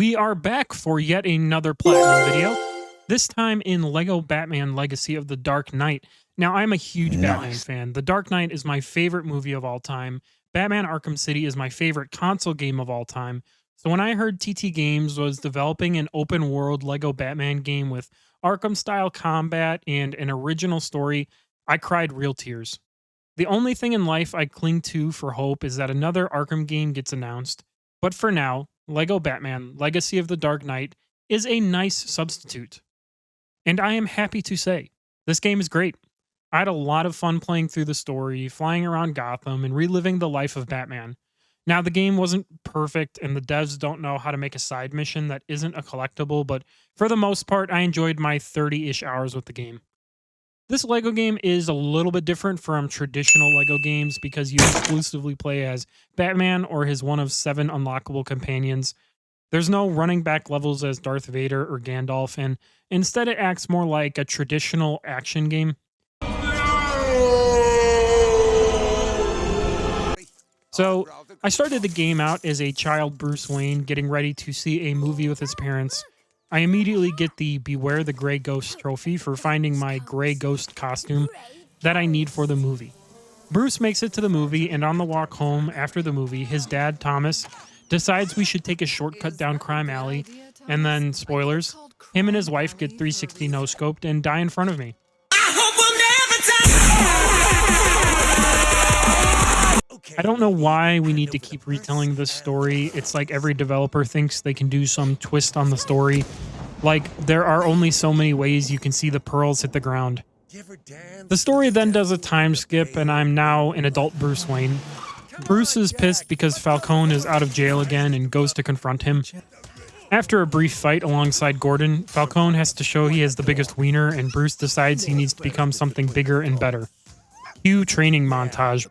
We are back for yet another Platinum video, this time in LEGO Batman Legacy of the Dark Knight. Now, I'm a huge Batman fan. The Dark Knight is my favorite movie of all time. Batman Arkham City is my favorite console game of all time. So when I heard TT Games was developing an open world LEGO Batman game with Arkham-style combat and an original story, I cried real tears. The only thing in life I cling to for hope is that another Arkham game gets announced. But for now, LEGO Batman Legacy of the Dark Knight is a nice substitute. And I am happy to say, this game is great. I had a lot of fun playing through the story, flying around Gotham, and reliving the life of Batman. Now, the game wasn't perfect, and the devs don't know how to make a side mission that isn't a collectible, but for the most part, I enjoyed my 30-ish hours with the game. This LEGO game is a little bit different from traditional LEGO games because you exclusively play as Batman or his one of 7 unlockable companions. There's no running back levels as Darth Vader or Gandalf, and instead it acts more like a traditional action game. So, I started the game out as a child Bruce Wayne getting ready to see a movie with his parents. I immediately get the Beware the Grey Ghost trophy for finding my Grey Ghost costume that I need for the movie. Bruce makes it to the movie, and on the walk home after the movie, his dad, Thomas, decides we should take a shortcut down Crime Alley, and then, spoilers, him and his wife get 360 no-scoped and die in front of me. I don't know why we need to keep retelling this story. It's like every developer thinks they can do some twist on the story. Like, there are only so many ways you can see the pearls hit the ground. The story then does a time skip, and I'm now an adult Bruce Wayne. Bruce is pissed because Falcone is out of jail again and goes to confront him. After a brief fight alongside Gordon, Falcone has to show he has the biggest wiener, and Bruce decides he needs to become something bigger and better. Cue training montage.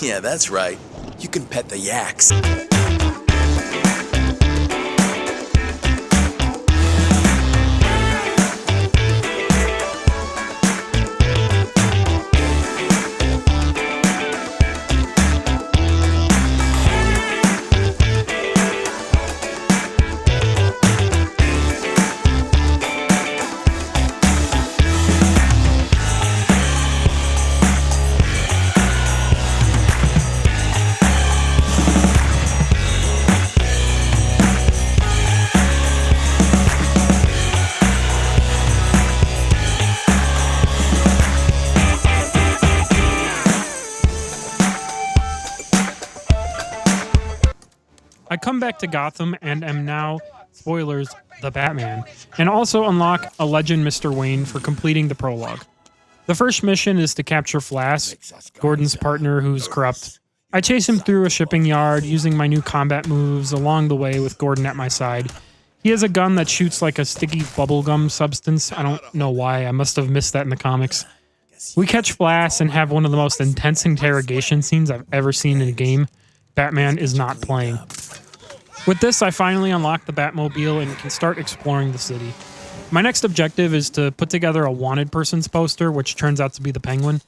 Yeah, that's right. You can pet the yaks. I come back to Gotham and am now, spoilers, the Batman, and also unlock a Legend Mr. Wayne for completing the prologue. The first mission is to capture Flash, Gordon's partner who's corrupt. I chase him through a shipping yard using my new combat moves along the way with Gordon at my side. He has a gun that shoots like a sticky bubblegum substance. I don't know why, I must have missed that in the comics. We catch Flash and have one of the most intense interrogation scenes I've ever seen in a game. Batman is not playing. With this, I finally unlock the Batmobile and can start exploring the city. My next objective is to put together a wanted person's poster, which turns out to be the Penguin.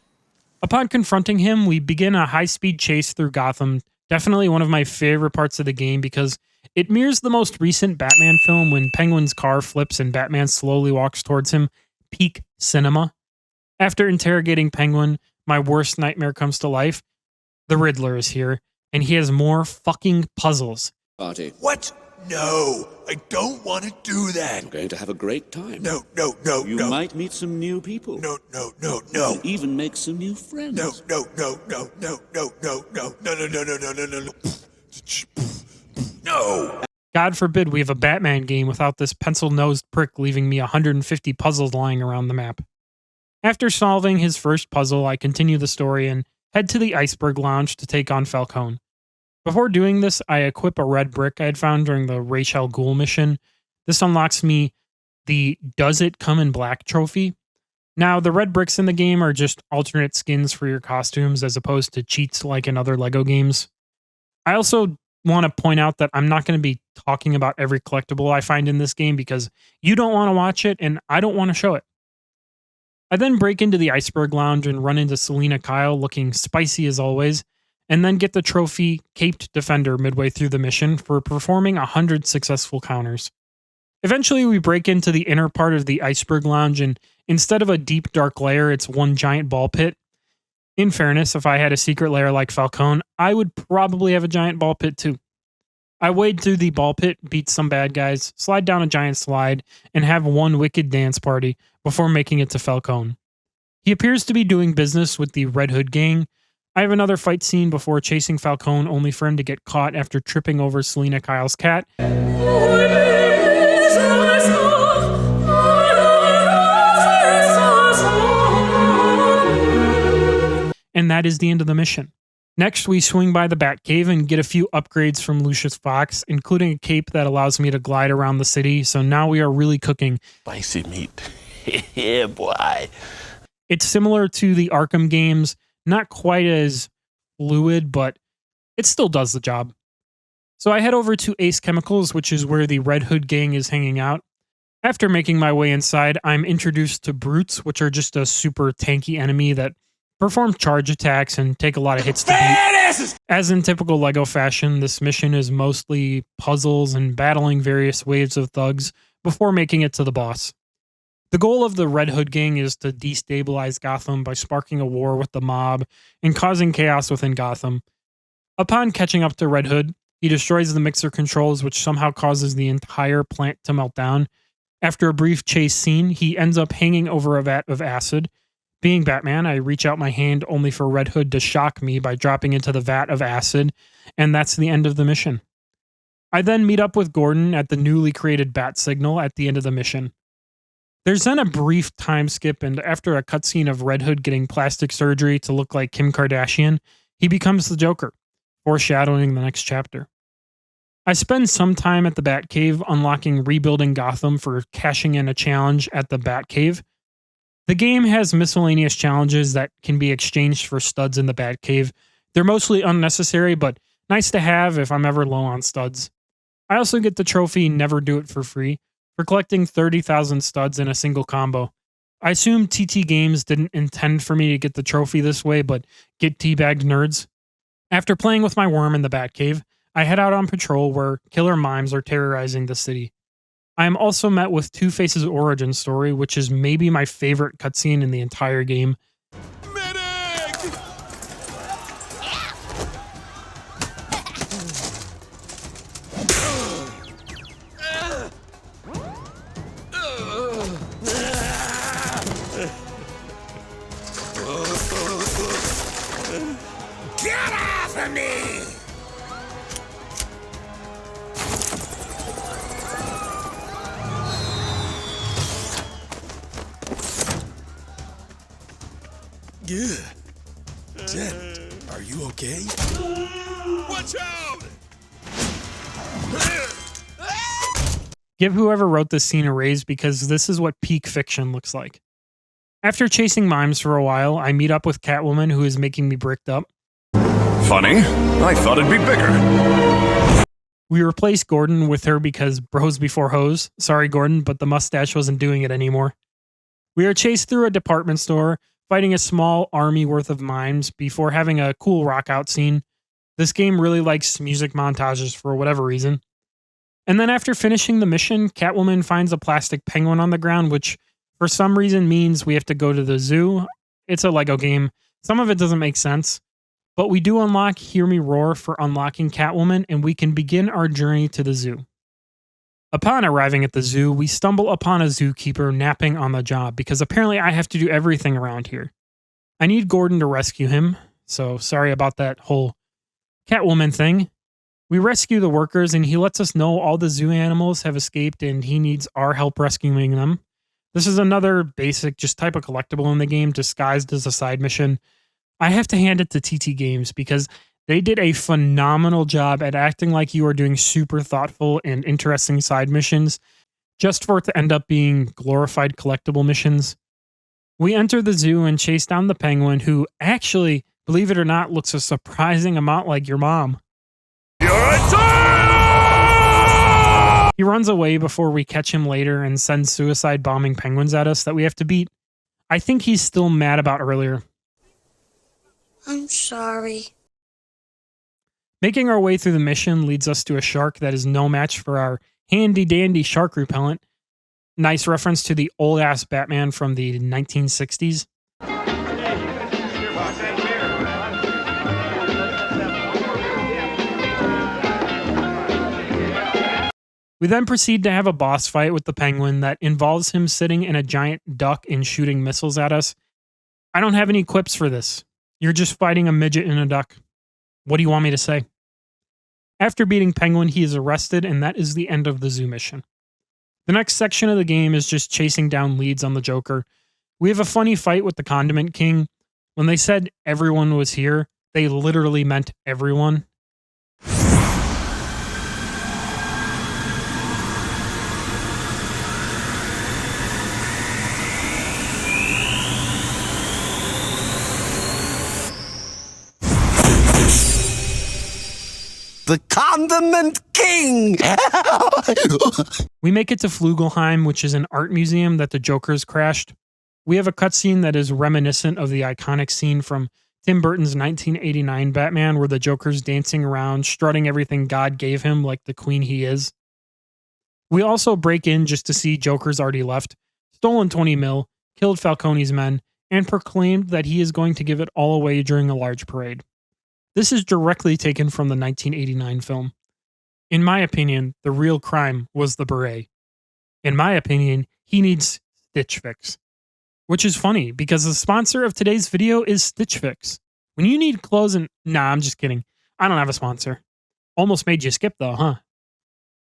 Upon confronting him, we begin a high-speed chase through Gotham, definitely one of my favorite parts of the game because it mirrors the most recent Batman film when Penguin's car flips and Batman slowly walks towards him. Peak cinema. After interrogating Penguin, my worst nightmare comes to life. The Riddler is here, and he has more fucking puzzles. Party. What? No, I don't want to do that. You're going to have a great time. No. You might meet some new people. No. And even make some new friends. No. No. God forbid we have a Batman game without this pencil-nosed prick leaving me 150 puzzles lying around the map. After solving his first puzzle, I continue the story and head to the Iceberg Lounge to take on Falcone. Before doing this, I equip a red brick I had found during the Rachel Ghoul mission. This unlocks me the Does It Come in Black trophy. Now, the red bricks in the game are just alternate skins for your costumes as opposed to cheats like in other LEGO games. I also want to point out that I'm not going to be talking about every collectible I find in this game because you don't want to watch it and I don't want to show it. I then break into the Iceberg Lounge and run into Selena Kyle looking spicy as always, and then get the trophy Caped Defender midway through the mission for performing 100 successful counters. Eventually, we break into the inner part of the Iceberg Lounge, and instead of a deep dark lair, it's one giant ball pit. In fairness, if I had a secret lair like Falcone, I would probably have a giant ball pit too. I wade through the ball pit, beat some bad guys, slide down a giant slide, and have one wicked dance party before making it to Falcone. He appears to be doing business with the Red Hood gang. I have another fight scene before chasing Falcone, only for him to get caught after tripping over Selena Kyle's cat. And that is the end of the mission. Next, we swing by the Batcave and get a few upgrades from Lucius Fox, including a cape that allows me to glide around the city, so now we are really cooking. Spicy meat. Yeah, boy. It's similar to the Arkham games, not quite as fluid, but it still does the job. So I head over to Ace Chemicals, which is where the Red Hood gang is hanging out. After making my way inside, I'm introduced to Brutes, which are just a super tanky enemy that perform charge attacks and take a lot of hits to beat. As in typical LEGO fashion, this mission is mostly puzzles and battling various waves of thugs before making it to the boss. The goal of the Red Hood gang is to destabilize Gotham by sparking a war with the mob and causing chaos within Gotham. Upon catching up to Red Hood, he destroys the mixer controls, which somehow causes the entire plant to melt down. After a brief chase scene, he ends up hanging over a vat of acid. Being Batman, I reach out my hand only for Red Hood to shock me by dropping into the vat of acid, and that's the end of the mission. I then meet up with Gordon at the newly created Bat Signal at the end of the mission. There's then a brief time skip, and after a cutscene of Red Hood getting plastic surgery to look like Kim Kardashian, he becomes the Joker, foreshadowing the next chapter. I spend some time at the Batcave unlocking Rebuilding Gotham for cashing in a challenge at the Batcave. The game has miscellaneous challenges that can be exchanged for studs in the Batcave. They're mostly unnecessary, but nice to have if I'm ever low on studs. I also get the trophy Never Do It for free for collecting 30,000 studs in a single combo. I assume TT Games didn't intend for me to get the trophy this way, but get teabagged nerds. After playing with my worm in the Batcave, I head out on patrol where killer mimes are terrorizing the city. I am also met with Two-Face's origin story, which is maybe my favorite cutscene in the entire game. Medic! Get off of me! Yeah. Jen, are you okay? Watch out! Give whoever wrote this scene a raise because this is what peak fiction looks like. After chasing mimes for a while, I meet up with Catwoman, who is making me bricked up. Funny. I thought it'd be bigger. We replace Gordon with her because bros before hoes. Sorry, Gordon, but the mustache wasn't doing it anymore. We are chased through a department store, fighting a small army worth of mimes before having a cool rock out scene. This game really likes music montages for whatever reason. And then after finishing the mission, Catwoman finds a plastic penguin on the ground, which for some reason means we have to go to the zoo. It's a LEGO game. Some of it doesn't make sense. But we do unlock Hear Me Roar for unlocking Catwoman, and we can begin our journey to the zoo. Upon arriving at the zoo, we stumble upon a zookeeper napping on the job because apparently I have to do everything around here. I need Gordon to rescue him, so sorry about that whole Catwoman thing. We rescue the workers and he lets us know all the zoo animals have escaped and he needs our help rescuing them. This is another basic just type of collectible in the game disguised as a side mission. I have to hand it to TT Games because They did a phenomenal job at acting like you are doing super thoughtful and interesting side missions, just for it to end up being glorified collectible missions. We enter the zoo and chase down the penguin, who actually, believe it or not, looks a surprising amount like your mom. He runs away before we catch him later and sends suicide bombing penguins at us that we have to beat. I think he's still mad about earlier. I'm sorry. Making our way through the mission leads us to a shark that is no match for our handy dandy shark repellent. Nice reference to the old ass Batman from the 1960s. We then proceed to have a boss fight with the penguin that involves him sitting in a giant duck and shooting missiles at us. I don't have any quips for this. You're just fighting a midget in a duck. What do you want me to say? After beating Penguin, he is arrested, and that is the end of the zoo mission. The next section of the game is just chasing down leads on the Joker. We have a funny fight with the Condiment King. When they said everyone was here, they literally meant everyone. The Condiment King! We make it to Flugelheim, which is an art museum that the Joker's crashed. We have a cutscene that is reminiscent of the iconic scene from Tim Burton's 1989 Batman, where the Joker's dancing around, strutting everything God gave him like the queen he is. We also break in just to see Joker's already left, stolen 20 mil, killed Falcone's men, and proclaimed that he is going to give it all away during a large parade. This is directly taken from the 1989 film. In my opinion, the real crime was the beret. In my opinion, he needs Stitch Fix. Which is funny, because the sponsor of today's video is Stitch Fix. When you need clothes and... Nah, I'm just kidding. I don't have a sponsor. Almost made you skip though, huh?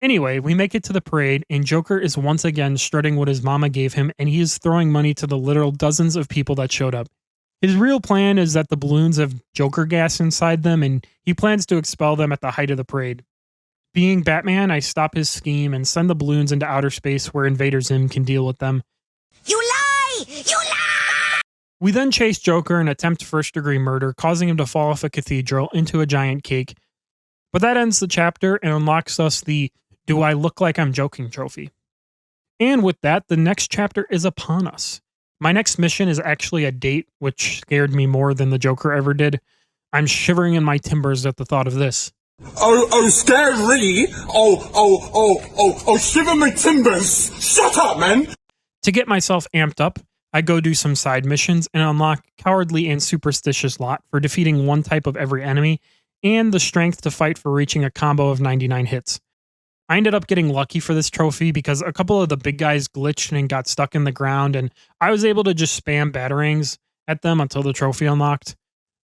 Anyway, we make it to the parade, and Joker is once again strutting what his mama gave him, and he is throwing money to the literal dozens of people that showed up. His real plan is that the balloons have Joker gas inside them, and he plans to expel them at the height of the parade. Being Batman, I stop his scheme and send the balloons into outer space where Invader Zim can deal with them. You lie! You lie! We then chase Joker and attempt first-degree murder, causing him to fall off a cathedral into a giant cake. But that ends the chapter and unlocks us the "Do I look like I'm joking" trophy. And with that, the next chapter is upon us. My next mission is actually a date, which scared me more than the Joker ever did. I'm shivering in my timbers at the thought of this. Oh, scary! Shiver my timbers! Shut up, man! To get myself amped up, I go do some side missions and unlock Cowardly and Superstitious Lot for defeating one type of every enemy, and the strength to fight for reaching a combo of 99 hits. I ended up getting lucky for this trophy because a couple of the big guys glitched and got stuck in the ground, and I was able to just spam batarangs at them until the trophy unlocked.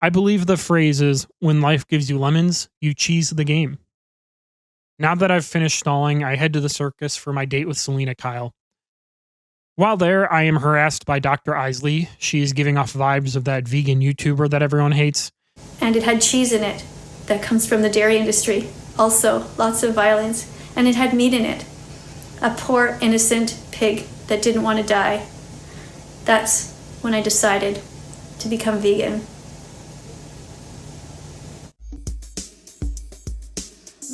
I believe the phrase is, when life gives you lemons, you cheese the game. Now that I've finished stalling, I head to the circus for my date with Selena Kyle. While there, I am harassed by Dr. Isley. She is giving off vibes of that vegan YouTuber that everyone hates. And it had cheese in it that comes from the dairy industry. Also, lots of violence. And it had meat in it. A poor, innocent pig that didn't want to die. That's when I decided to become vegan.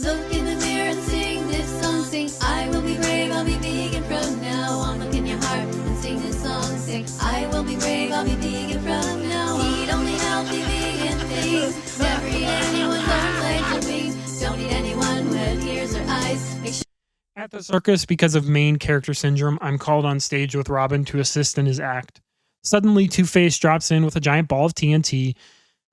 Look in the mirror and sing this song, sing I will be brave, I'll be vegan from now on. Look in your heart and sing this song, sing I will be brave, I'll be vegan from now on. Eat only healthy vegan things, never eat anyone's arms, legs or wings. Don't eat anyone who has ears or eyes. Make sure At the circus, because of main character syndrome, I'm called on stage with Robin to assist in his act. Suddenly, Two-Face drops in with a giant ball of TNT.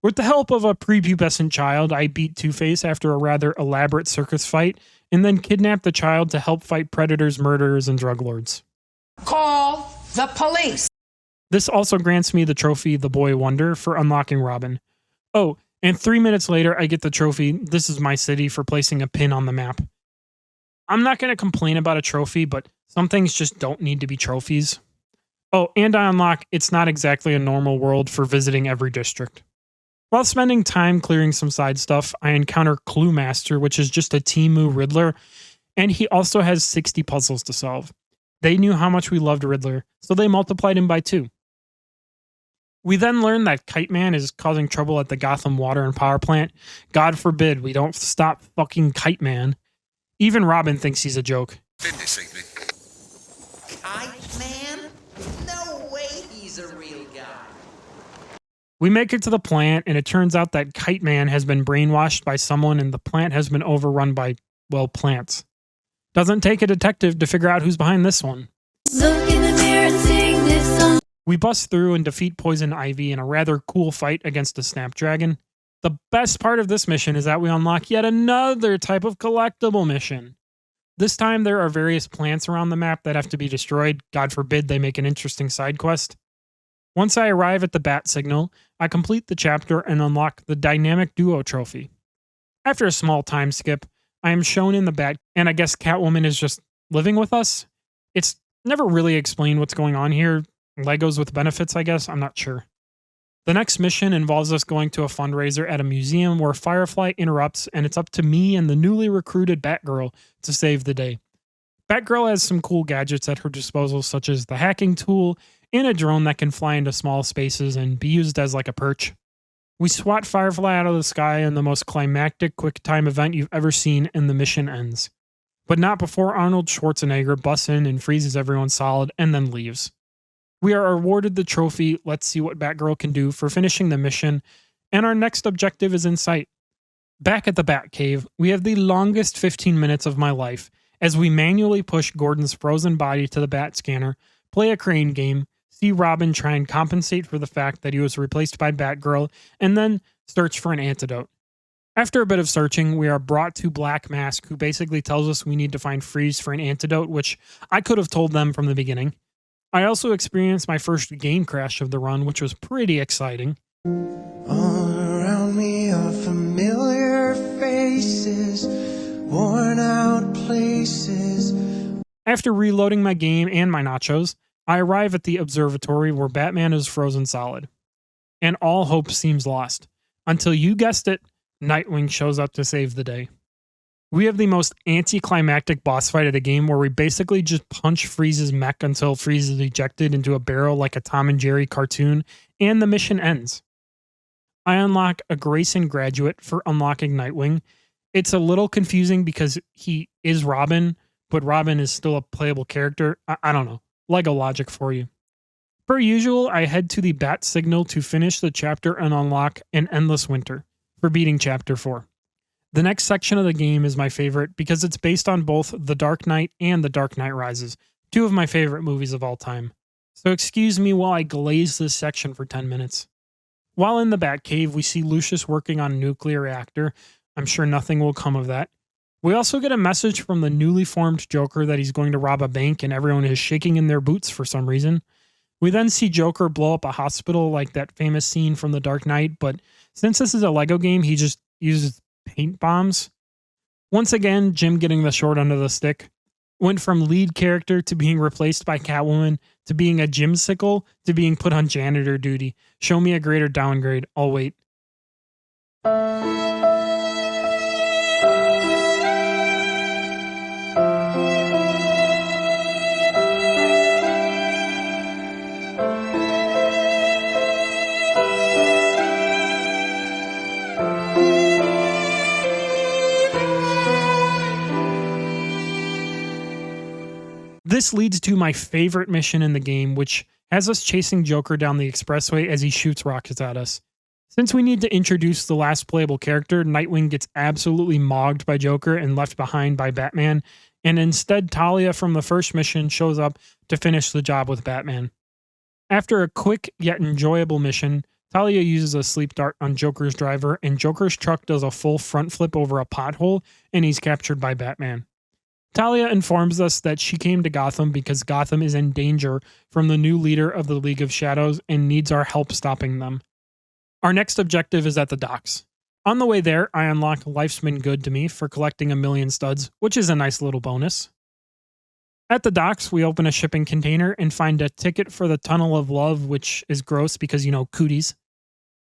With the help of a prepubescent child, I beat Two-Face after a rather elaborate circus fight, and then kidnap the child to help fight predators, murderers, and drug lords. Call the police. This also grants me the trophy The Boy Wonder for unlocking Robin. Oh, and 3 minutes later, I get the trophy This Is My City for placing a pin on the map. I'm not going to complain about a trophy, but some things just don't need to be trophies. Oh, and I unlock It's Not Exactly a Normal World for visiting every district. While spending time clearing some side stuff, I encounter Clue Master, which is just a Temu Riddler, and he also has 60 puzzles to solve. They knew how much we loved Riddler, so they multiplied him by 2. We then learn that Kite Man is causing trouble at the Gotham Water and Power Plant. God forbid we don't stop fucking Kite Man. Even Robin thinks he's a joke. Kite Man? No way he's a real guy. We make it to the plant, and it turns out that Kite Man has been brainwashed by someone, and the plant has been overrun by, well, plants. Doesn't take a detective to figure out who's behind this one. Look in the mirror and sing this song. We bust through and defeat Poison Ivy in a rather cool fight against a Snapdragon. The best part of this mission is that we unlock yet another type of collectible mission. This time there are various plants around the map that have to be destroyed. God forbid they make an interesting side quest. Once I arrive at the Bat Signal, I complete the chapter and unlock the Dynamic Duo trophy. After a small time skip, I am shown in the Bat, and I guess Catwoman is just living with us? It's never really explained what's going on here. Legos with benefits, I guess? I'm not sure. The next mission involves us going to a fundraiser at a museum where Firefly interrupts, and it's up to me and the newly recruited Batgirl to save the day. Batgirl has some cool gadgets at her disposal, such as the hacking tool and a drone that can fly into small spaces and be used as like a perch. We swat Firefly out of the sky in the most climactic quick time event you've ever seen, and the mission ends. But not before Arnold Schwarzenegger busts in and freezes everyone solid and then leaves. We are awarded the trophy, let's see what Batgirl can do, for finishing the mission, and our next objective is in sight. Back at the Batcave, we have the longest 15 minutes of my life as we manually push Gordon's frozen body to the Bat scanner, play a crane game, see Robin try and compensate for the fact that he was replaced by Batgirl, and then search for an antidote. After a bit of searching, we are brought to Black Mask, who basically tells us we need to find Freeze for an antidote, which I could have told them from the beginning. I also experienced my first game crash of the run, which was pretty exciting. All around me are familiar faces, worn out places. After reloading my game and my nachos, I arrive at the observatory where Batman is frozen solid. And all hope seems lost. Until you guessed it, Nightwing shows up to save the day. We have the most anticlimactic boss fight of the game where we basically just punch Freeze's mech until Freeze is ejected into a barrel like a Tom and Jerry cartoon, and the mission ends. I unlock a Grayson graduate for unlocking Nightwing. It's a little confusing because he is Robin, but Robin is still a playable character. I don't know. Lego logic for you. Per usual, I head to the Bat Signal to finish the chapter and unlock an Endless Winter for beating Chapter 4. The next section of the game is my favorite because it's based on both The Dark Knight and The Dark Knight Rises, two of my favorite movies of all time. So excuse me while I glaze this section for 10 minutes. While in the Batcave, we see Lucius working on a nuclear reactor. I'm sure nothing will come of that. We also get a message from the newly formed Joker that he's going to rob a bank and everyone is shaking in their boots for some reason. We then see Joker blow up a hospital like that famous scene from The Dark Knight, but since this is a Lego game, he just uses paint bombs. Once again, Jim getting the short end of the stick. Went from lead character to being replaced by Catwoman, to being a Jimsicle, to being put on janitor duty. Show me a greater downgrade. I'll wait. This leads to my favorite mission in the game, which has us chasing Joker down the expressway as he shoots rockets at us. Since we need to introduce the last playable character, Nightwing gets absolutely mogged by Joker and left behind by Batman, and instead Talia from the first mission shows up to finish the job with Batman. After a quick yet enjoyable mission, Talia uses a sleep dart on Joker's driver, and Joker's truck does a full front flip over a pothole, and he's captured by Batman. Talia informs us that she came to Gotham because Gotham is in danger from the new leader of the League of Shadows and needs our help stopping them. Our next objective is at the docks. On the way there, I unlock Life's Been Good to Me for collecting 1,000,000 studs, which is a nice little bonus. At the docks, we open a shipping container and find a ticket for the Tunnel of Love, which is gross because, you know, cooties.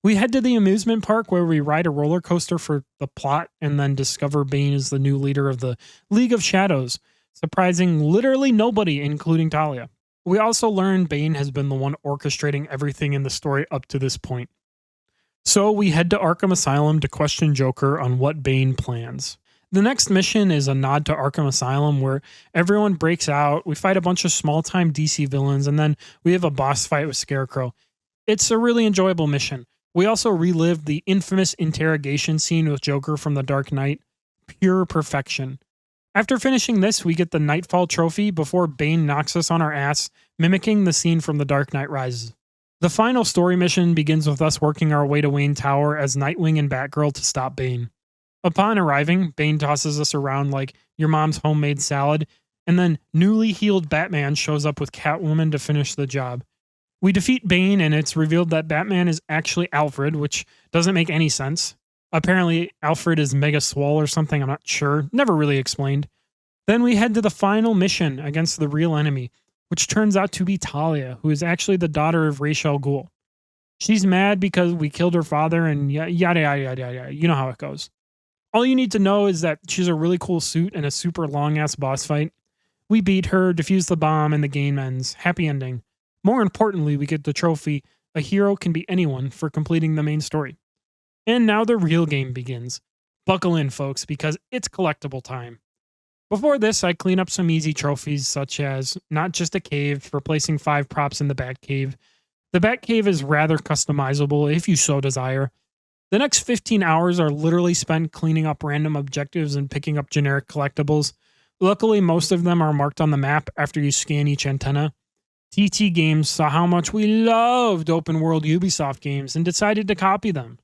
We head to the amusement park where we ride a roller coaster for the plot and then discover Bane is the new leader of the League of Shadows, surprising literally nobody, including Talia. We also learn Bane has been the one orchestrating everything in the story up to this point. So we head to Arkham Asylum to question Joker on what Bane plans. The next mission is a nod to Arkham Asylum where everyone breaks out, we fight a bunch of small-time DC villains, and then we have a boss fight with Scarecrow. It's a really enjoyable mission. We also relived the infamous interrogation scene with Joker from The Dark Knight. Pure perfection. After finishing this, we get the Nightfall trophy before Bane knocks us on our ass, mimicking the scene from The Dark Knight Rises. The final story mission begins with us working our way to Wayne Tower as Nightwing and Batgirl to stop Bane. Upon arriving, Bane tosses us around like your mom's homemade salad, and then newly healed Batman shows up with Catwoman to finish the job. We defeat Bane, and it's revealed that Batman is actually Alfred, which doesn't make any sense. Apparently, Alfred is Mega Swole or something, I'm not sure. Never really explained. Then we head to the final mission against the real enemy, which turns out to be Talia, who is actually the daughter of Ra's al Ghul. She's mad because we killed her father, and yada, yada, yada, yada. You know how it goes. All you need to know is that she's a really cool suit and a super long-ass boss fight. We beat her, defuse the bomb, and the game ends. Happy ending. More importantly, we get the trophy, A Hero Can Be Anyone, for completing the main story. And now the real game begins. Buckle in, folks, because it's collectible time. Before this, I clean up some easy trophies, such as not just a cave, replacing 5 props in the Batcave. The Batcave is rather customizable if you so desire. The next 15 hours are literally spent cleaning up random objectives and picking up generic collectibles. Luckily, most of them are marked on the map after you scan each antenna. TT Games saw how much we loved open world Ubisoft games and decided to copy them.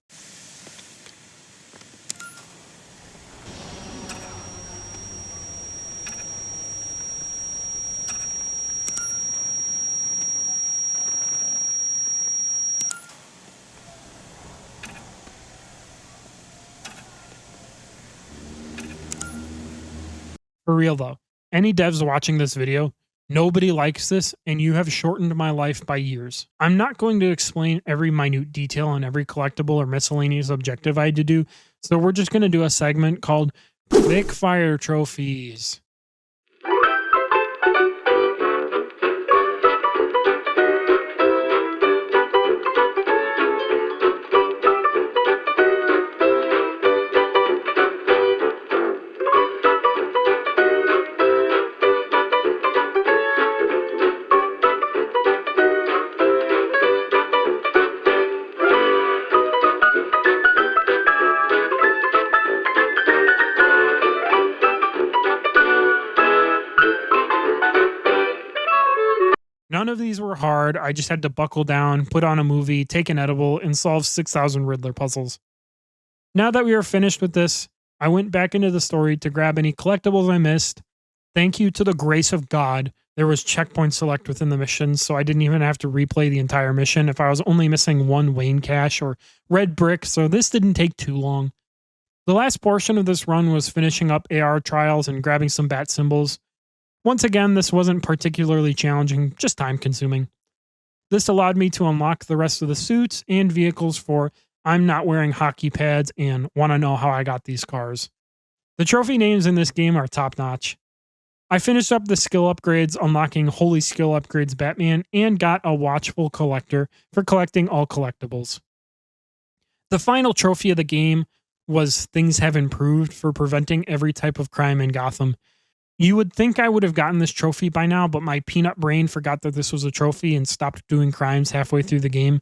For real though, any devs watching this video, nobody likes this, and you have shortened my life by years. I'm not going to explain every minute detail on every collectible or miscellaneous objective I had to do, so we're just going to do a segment called Quick Fire Trophies. None of these were hard. I just had to buckle down, put on a movie, take an edible, and solve 6,000 Riddler puzzles. Now that we are finished with this, I went back into the story to grab any collectibles I missed. Thank you to the grace of God, there was checkpoint select within the mission, so I didn't even have to replay the entire mission if I was only missing one Wayne cache or red brick, so this didn't take too long. The last portion of this run was finishing up AR trials and grabbing some bat symbols. Once again, this wasn't particularly challenging, just time consuming. This allowed me to unlock the rest of the suits and vehicles for I'm not wearing hockey pads and want to know how I got these cars. The trophy names in this game are top notch. I finished up the skill upgrades, unlocking Holy Skill Upgrades Batman, and got a Watchful Collector for collecting all collectibles. The final trophy of the game was Things Have Improved for preventing every type of crime in Gotham. You would think I would have gotten this trophy by now, but my peanut brain forgot that this was a trophy and stopped doing crimes halfway through the game.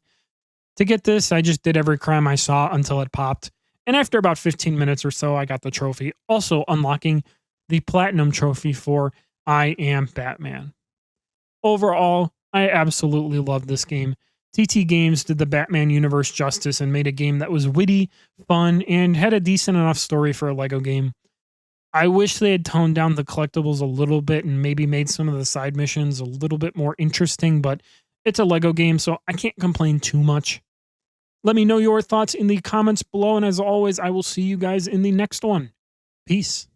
To get this, I just did every crime I saw until it popped, and after about 15 minutes or so, I got the trophy, also unlocking the Platinum trophy for I Am Batman. Overall, I absolutely loved this game. TT Games did the Batman universe justice and made a game that was witty, fun, and had a decent enough story for a LEGO game. I wish they had toned down the collectibles a little bit and maybe made some of the side missions a little bit more interesting, but it's a LEGO game, so I can't complain too much. Let me know your thoughts in the comments below, and as always, I will see you guys in the next one. Peace.